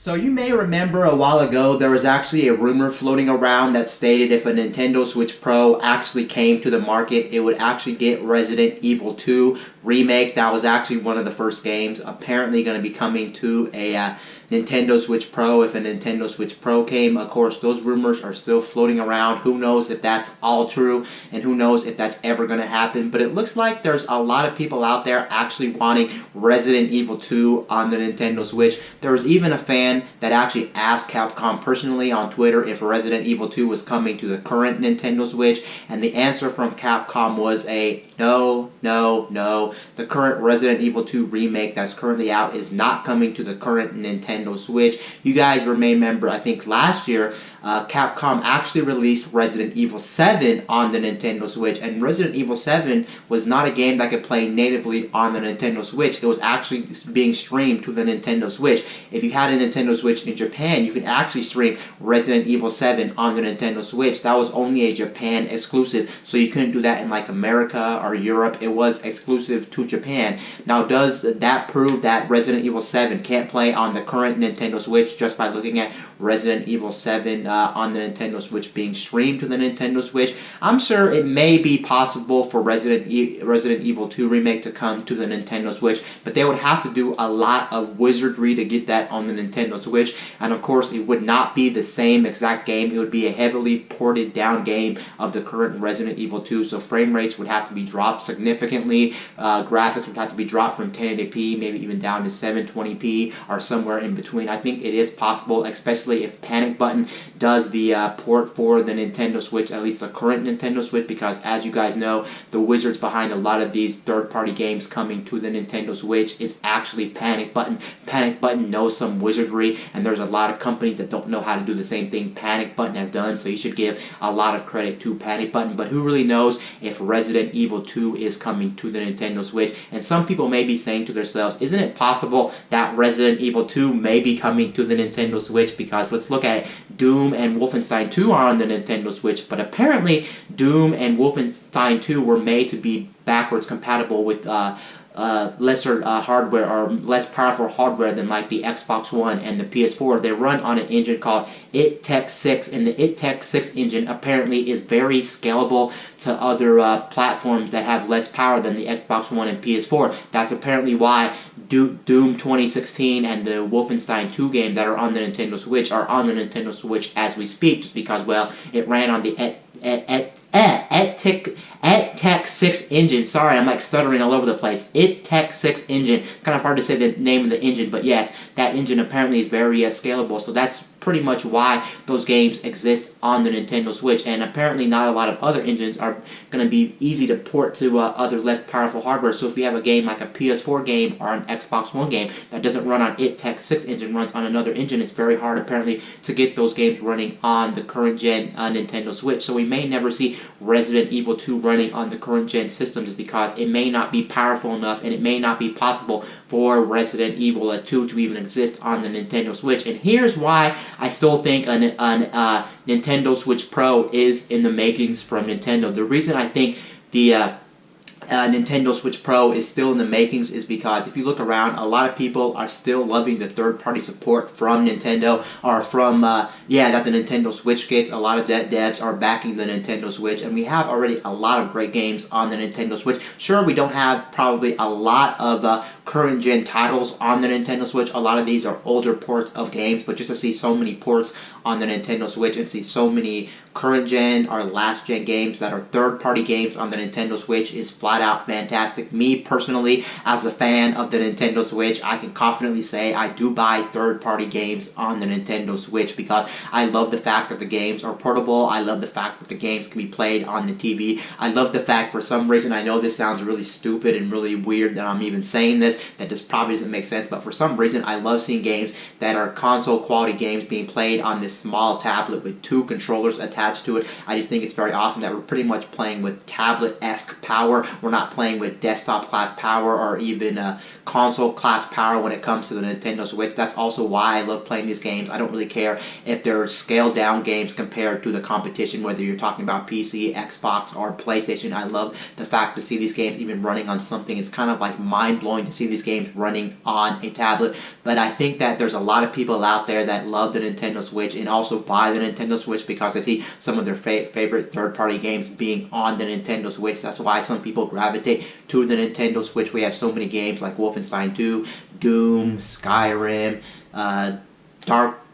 So you may remember a while ago there was actually a rumor floating around that stated if a Nintendo Switch Pro actually came to the market, it would actually get Resident Evil 2 remake. That was actually one of the first games apparently going to be coming to a Nintendo Switch Pro if a Nintendo Switch Pro came. Of course, those rumors are still floating around. Who knows if that's all true, and who knows if that's ever going to happen. But it looks like there's a lot of people out there actually wanting Resident Evil 2 on the Nintendo Switch. There was even a fan that actually asked Capcom personally on Twitter if Resident Evil 2 was coming to the current Nintendo Switch, and the answer from Capcom was a no, no, no. The current Resident Evil 2 remake that's currently out is not coming to the current Nintendo Switch. You guys may remember, I think last year, Capcom actually released Resident Evil 7 on the Nintendo Switch, and Resident Evil 7 was not a game that could play natively on the Nintendo Switch. It was actually being streamed to the Nintendo Switch. If you had a Nintendo Switch in Japan, you could actually stream Resident Evil 7 on the Nintendo Switch. That was only a Japan exclusive, so you couldn't do that in like America or Europe. It was exclusive to Japan. Now, does that prove that Resident Evil 7 can't play on the current Nintendo Switch just by looking at Resident Evil 7 on the Nintendo Switch being streamed to the Nintendo Switch? I'm sure it may be possible for Resident Evil 2 Remake to come to the Nintendo Switch, but they would have to do a lot of wizardry to get that on the Nintendo Switch, and of course it would not be the same exact game. It would be a heavily ported down game of the current Resident Evil 2, so frame rates would have to be dropped significantly. Graphics would have to be dropped from 1080p, maybe even down to 720p or somewhere in between. I think it is possible, especially if Panic Button does the port for the Nintendo Switch, at least the current Nintendo Switch, because as you guys know, the wizards behind a lot of these third-party games coming to the Nintendo Switch is actually Panic Button. Panic Button knows some wizardry, and there's a lot of companies that don't know how to do the same thing Panic Button has done, so you should give a lot of credit to Panic Button. But who really knows if Resident Evil 2 is coming to the Nintendo Switch? And some people may be saying to themselves, isn't it possible that Resident Evil 2 may be coming to the Nintendo Switch? Because let's look at it. Doom and Wolfenstein 2 are on the Nintendo Switch, but apparently Doom and Wolfenstein 2 were made to be backwards compatible with lesser hardware or less powerful hardware than like the Xbox One and the PS4. They run on an engine called IT Tech 6, and the IT Tech 6 engine apparently is very scalable to other platforms that have less power than the Xbox One and PS4. That's apparently why Doom 2016 and the Wolfenstein 2 game that are on the Nintendo Switch are on the Nintendo Switch as we speak, just because, well, it ran on the IT Tech 6 engine. Sorry, I'm like stuttering all over the place. IT Tech 6 engine. Kind of hard to say the name of the engine, but yes, that engine apparently is very scalable, so that's pretty much why those games exist on the Nintendo Switch. And apparently not a lot of other engines are going to be easy to port to other less powerful hardware. So if you have a game like a PS4 game or an Xbox One game that doesn't run on IT Tech 6 engine, runs on another engine, it's very hard apparently to get those games running on the current gen Nintendo Switch. So we may never see Resident Evil 2 running on the current gen system, just because it may not be powerful enough and it may not be possible for Resident Evil 2 to even exist on the Nintendo Switch. And here's why I still think a Nintendo Switch Pro is in the makings from Nintendo. The reason I think the Nintendo Switch Pro is still in the makings is because if you look around, a lot of people are still loving the third-party support from Nintendo, or from, that the Nintendo Switch gets. A lot of devs are backing the Nintendo Switch, and we have already a lot of great games on the Nintendo Switch. Sure, we don't have probably a lot of current-gen titles on the Nintendo Switch. A lot of these are older ports of games, but just to see so many ports on the Nintendo Switch and see so many current-gen or last-gen games that are third-party games on the Nintendo Switch is flat-out fantastic. Me, personally, as a fan of the Nintendo Switch, I can confidently say I do buy third-party games on the Nintendo Switch because I love the fact that the games are portable. I love the fact that the games can be played on the TV. I love the fact, for some reason, I know this sounds really stupid and really weird that I'm even saying this, that just probably doesn't make sense, but for some reason I love seeing games that are console quality games being played on this small tablet with 2 controllers attached to it. I just think it's very awesome that we're pretty much playing with tablet-esque power We're not playing with desktop class power or even console class power when it comes to the Nintendo Switch. That's also why I love playing these games. I don't really care if they're scaled down games compared to the competition, whether you're talking about PC, Xbox, or PlayStation. I love the fact to see these games even running on something. It's kind of like mind-blowing to see these games running on a tablet. But I think that there's a lot of people out there that love the Nintendo Switch and also buy the Nintendo Switch because they see some of their favorite third-party games being on the Nintendo Switch. That's why some people gravitate to the Nintendo Switch. We have so many games like Wolfenstein 2, Doom, Skyrim,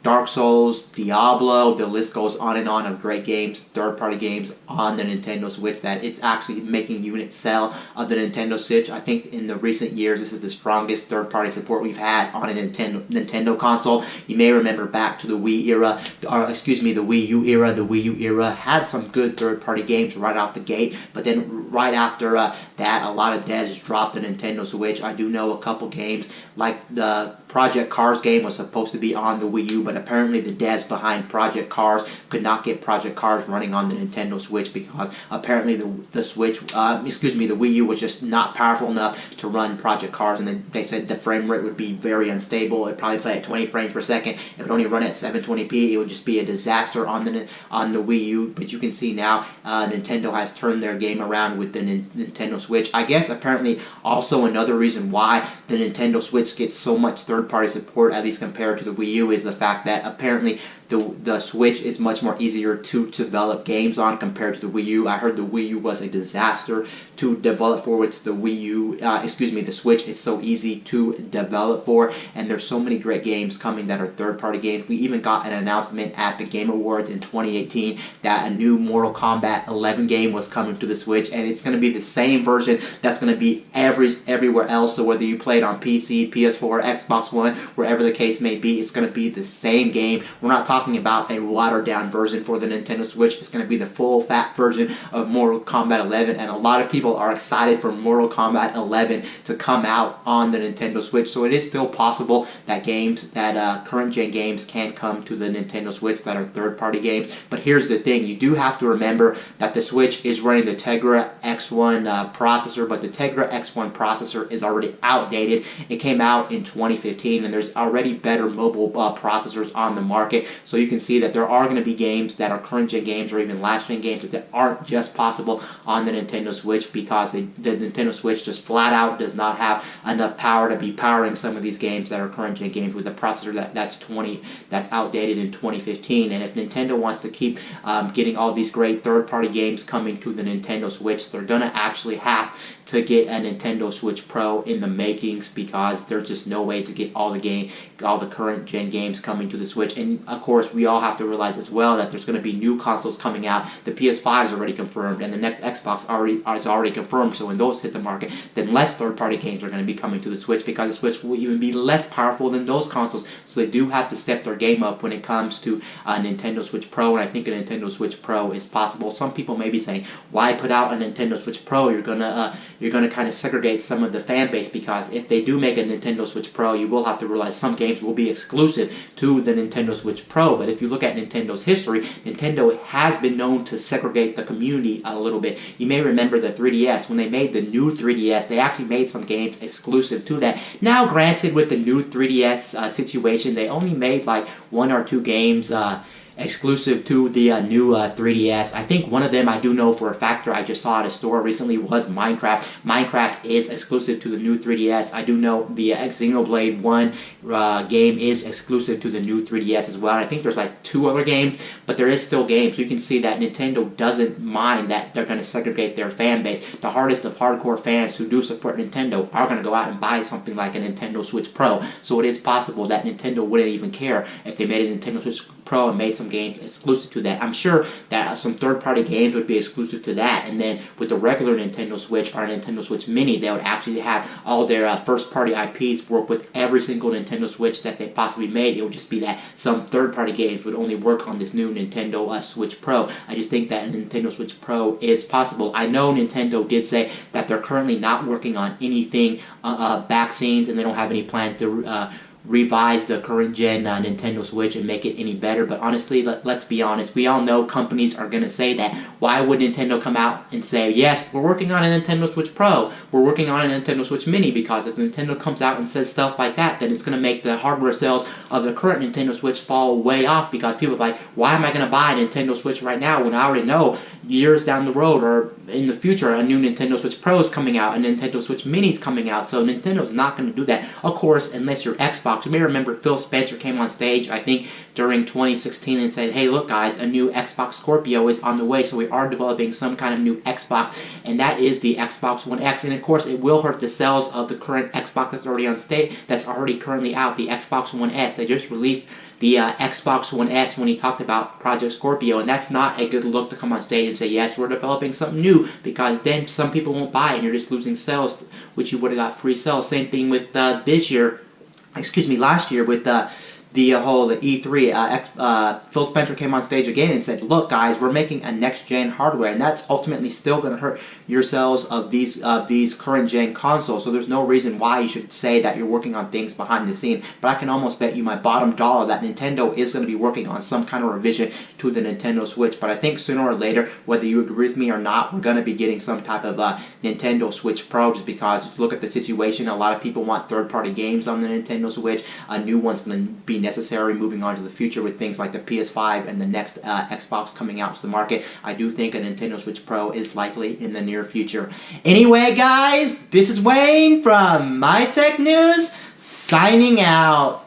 Dark Souls, Diablo, the list goes on and on of great games, third-party games on the Nintendo Switch that it's actually making unit sell of the Nintendo Switch. I think in the recent years, this is the strongest third-party support we've had on a Nintendo console. You may remember back to the Wii era, or excuse me, the Wii U era. The Wii U era had some good third-party games right out the gate, but then right after that, a lot of devs dropped the Nintendo Switch. I do know a couple games, like the Project Cars game was supposed to be on the Wii U, but apparently the devs behind Project Cars could not get Project Cars running on the Nintendo Switch because apparently the Switch, the Wii U was just not powerful enough to run Project Cars, and then they said the frame rate would be very unstable. It'd probably play at 20 frames per second. It would only run at 720p. It would just be a disaster on the Wii U. But you can see now Nintendo has turned their game around with the Nintendo Switch. I guess apparently also another reason why the Nintendo Switch gets so much third-party support, at least compared to the Wii U, is the fact that apparently the Switch is much more easier to develop games on compared to the Wii U. I heard the Wii U was a disaster to develop for, which the the Switch is so easy to develop for, and there's so many great games coming that are third-party games. We even got an announcement at the Game Awards in 2018 that a new Mortal Kombat 11 game was coming to the Switch, and it's going to be the same version that's going to be everywhere else. So whether you play it on PC, PS4, Xbox One, wherever the case may be, it's going to be the same game. We're not talking about a watered-down version for the Nintendo Switch. It's going to be the full-fat version of Mortal Kombat 11, and a lot of people are excited for Mortal Kombat 11 to come out on the Nintendo Switch. So it is still possible that current-gen games can come to the Nintendo Switch that are third-party games. But here's the thing. You do have to remember that the Switch is running the Tegra X1 processor, but the Tegra X1 processor is already outdated. It came out in 2015, and there's already better mobile processors on the market. So you can see that there are going to be games that are current-gen games or even last-gen games that aren't just possible on the Nintendo Switch because the Nintendo Switch just flat out does not have enough power to be powering some of these games that are current-gen games with a processor that's outdated in 2015. And if Nintendo wants to keep getting all these great third-party games coming to the Nintendo Switch, they're going to actually have to get a Nintendo Switch Pro in the makings because there's just no way to get all the current-gen games coming to the Switch. And of course, we all have to realize as well that there's going to be new consoles coming out. The PS5 is already confirmed, and the next Xbox is already confirmed. So when those hit the market, then less third-party games are going to be coming to the Switch because the Switch will even be less powerful than those consoles. So they do have to step their game up when it comes to a Nintendo Switch Pro, and I think a Nintendo Switch Pro is possible. Some people may be saying, why put out a Nintendo Switch Pro? You're gonna kind of segregate some of the fan base, because if they do make a Nintendo Switch Pro, you will have to realize some games will be exclusive to the Nintendo Switch Pro. But if you look at Nintendo's history, Nintendo has been known to segregate the community a little bit. You may remember the 3DS. When they made the new 3DS, they actually made some games exclusive to that. Now, granted, with the new 3DS situation, they only made like 1 or 2 games exclusive to the new 3DS. I think one of them I do know for a factor, I just saw at a store recently, was Minecraft. Minecraft is exclusive to the new 3DS. I do know the Xenoblade 1 game is exclusive to the new 3DS as well. I think there's like 2 other games, but there is still games. You can see that Nintendo doesn't mind that they're going to segregate their fan base. The hardest of hardcore fans who do support Nintendo are going to go out and buy something like a Nintendo Switch Pro. So it is possible that Nintendo wouldn't even care if they made a Nintendo Switch Pro and made some games exclusive to that. I'm sure that some third-party games would be exclusive to that, and then with the regular Nintendo Switch or Nintendo Switch Mini, they would actually have all their first-party IPs work with every single Nintendo Switch that they possibly made. It would just be that some third-party games would only work on this new Nintendo Switch Pro. I just think that a Nintendo Switch Pro is possible. I know Nintendo did say that they're currently not working on anything back scenes, and they don't have any plans to revise the current gen Nintendo Switch and make it any better. But honestly, let's be honest. We all know companies are going to say that. Why would Nintendo come out and say, yes, we're working on a Nintendo Switch Pro, we're working on a Nintendo Switch Mini? Because if Nintendo comes out and says stuff like that, then it's going to make the hardware sales of the current Nintendo Switch fall way off, because people are like, why am I going to buy a Nintendo Switch right now when I already know years down the road or in the future a new Nintendo Switch Pro is coming out, a Nintendo Switch Mini is coming out? So Nintendo's not going to do that. Of course, unless you're Xbox. You may remember Phil Spencer came on stage, I think, during 2016 and said, hey, look guys, a new Xbox Scorpio is on the way, so we are developing some kind of new Xbox, and that is the Xbox One X. And of course, it will hurt the sales of the current Xbox that's already on stage, that's already currently out, the Xbox One S. They just released the Xbox One S when he talked about Project Scorpio, and that's not a good look to come on stage and say, yes, we're developing something new, because then some people won't buy it and you're just losing sales, which you would have got free sales. Same thing with last year with the whole E3, Phil Spencer came on stage again and said, look guys, we're making a next-gen hardware, and that's ultimately still going to hurt your sales of these current-gen consoles. So there's no reason why you should say that you're working on things behind the scene. But I can almost bet you my bottom dollar that Nintendo is going to be working on some kind of revision to the Nintendo Switch. But I think sooner or later, whether you agree with me or not, we're going to be getting some type of Nintendo Switch Pro, just because look at the situation. A lot of people want third-party games on the Nintendo Switch. A new one's going to be necessary moving on to the future with things like the PS5 and the next Xbox coming out to the market. I do think a Nintendo Switch Pro is likely in the near future. Anyway, guys, this is Wayne from My Tech News, signing out.